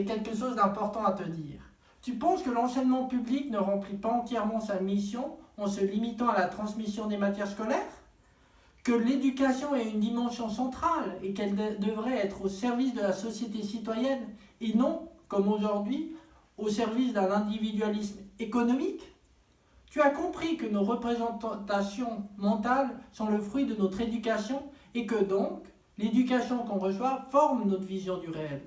j'ai quelque chose d'important à te dire. Tu penses que l'enseignement public ne remplit pas entièrement sa mission en se limitant à la transmission des matières scolaires? Que l'éducation est une dimension centrale et qu'elle devrait être au service de la société citoyenne et non, comme aujourd'hui, au service d'un individualisme économique? Tu as compris que nos représentations mentales sont le fruit de notre éducation et que donc, l'éducation qu'on reçoit forme notre vision du réel.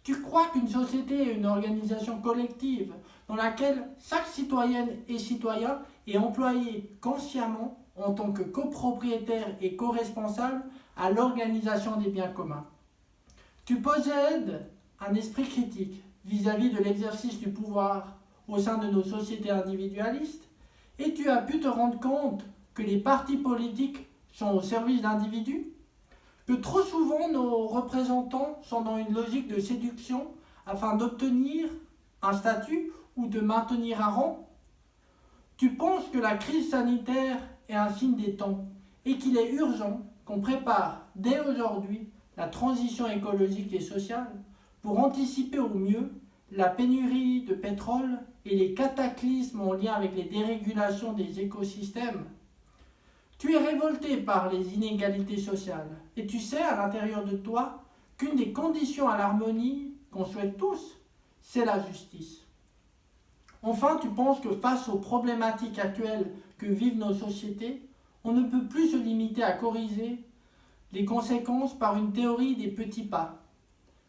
Tu crois qu'une société est une organisation collective dans laquelle chaque citoyenne et citoyen est employé consciemment en tant que copropriétaire et co-responsable à l'organisation des biens communs. Tu possèdes un esprit critique vis-à-vis de l'exercice du pouvoir au sein de nos sociétés individualistes et tu as pu te rendre compte que les partis politiques sont au service d'individus, que trop souvent nos représentants sont dans une logique de séduction afin d'obtenir un statut ou de maintenir un rang. Tu penses que la crise sanitaire est un signe des temps et qu'il est urgent qu'on prépare dès aujourd'hui la transition écologique et sociale pour anticiper au mieux la pénurie de pétrole et les cataclysmes en lien avec les dérégulations des écosystèmes. Tu es révolté par les inégalités sociales et tu sais à l'intérieur de toi qu'une des conditions à l'harmonie qu'on souhaite tous, c'est la justice. Enfin, tu penses que face aux problématiques actuelles que vivent nos sociétés, on ne peut plus se limiter à corriger les conséquences par une théorie des petits pas,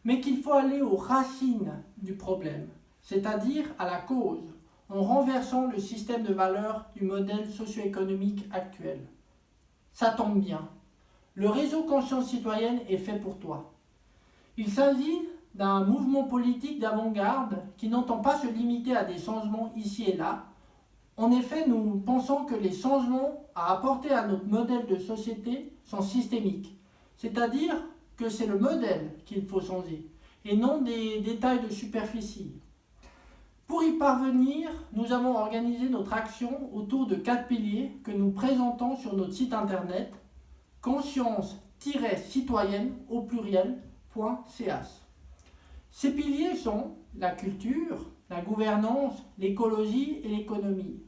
mais qu'il faut aller aux racines du problème, c'est-à-dire à la cause, en renversant le système de valeurs du modèle socio-économique actuel. Ça tombe bien. Le réseau Conscience Citoyenne est fait pour toi. Il s'agit d'un mouvement politique d'avant-garde qui n'entend pas se limiter à des changements ici et là. En effet, nous pensons que les changements à apporter à notre modèle de société sont systémiques, c'est-à-dire que c'est le modèle qu'il faut changer, et non des détails de superficie. Pour y parvenir, nous avons organisé notre action autour de 4 piliers que nous présentons sur notre site internet conscience-citoyenne au pluriel.ch. Ces piliers sont la culture, la gouvernance, l'écologie et l'économie.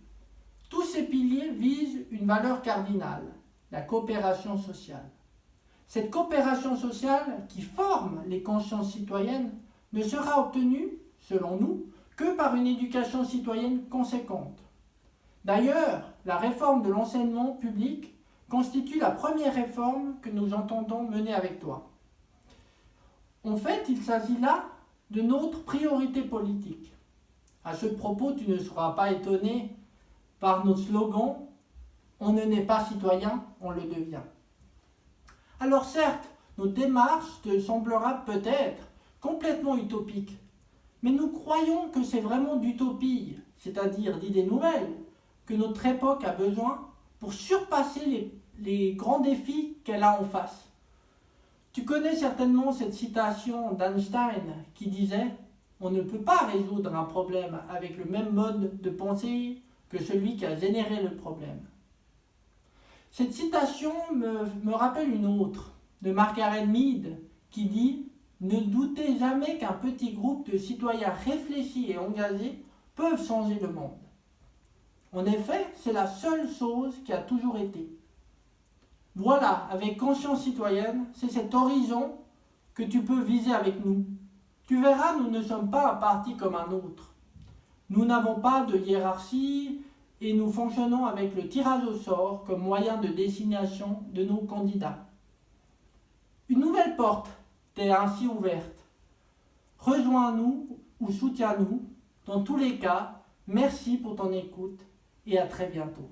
Tous ces piliers visent une valeur cardinale, la coopération sociale. Cette coopération sociale qui forme les consciences citoyennes ne sera obtenue, selon nous, que par une éducation citoyenne conséquente. D'ailleurs, la réforme de l'enseignement public constitue la première réforme que nous entendons mener avec toi. En fait, il s'agit là de notre priorité politique. À ce propos, tu ne seras pas étonné par notre slogan « On ne naît pas citoyen, on le devient ». Alors certes, notre démarche te semblera peut-être complètement utopique, mais nous croyons que c'est vraiment d'utopie, c'est-à-dire d'idées nouvelles, que notre époque a besoin pour surpasser les grands défis qu'elle a en face. Tu connais certainement cette citation d'Einstein qui disait « On ne peut pas résoudre un problème avec le même mode de pensée que celui qui a généré le problème. » Cette citation me rappelle une autre, de Margaret Mead, qui dit « Ne doutez jamais qu'un petit groupe de citoyens réfléchis et engagés peuvent changer le monde. » En effet, c'est la seule chose qui a toujours été. Voilà, avec Conscience Citoyenne, c'est cet horizon que tu peux viser avec nous. Tu verras, nous ne sommes pas un parti comme un autre. Nous n'avons pas de hiérarchie et nous fonctionnons avec le tirage au sort comme moyen de désignation de nos candidats. Une nouvelle porte t'est ainsi ouverte. Rejoins-nous ou soutiens-nous. Dans tous les cas, merci pour ton écoute et à très bientôt.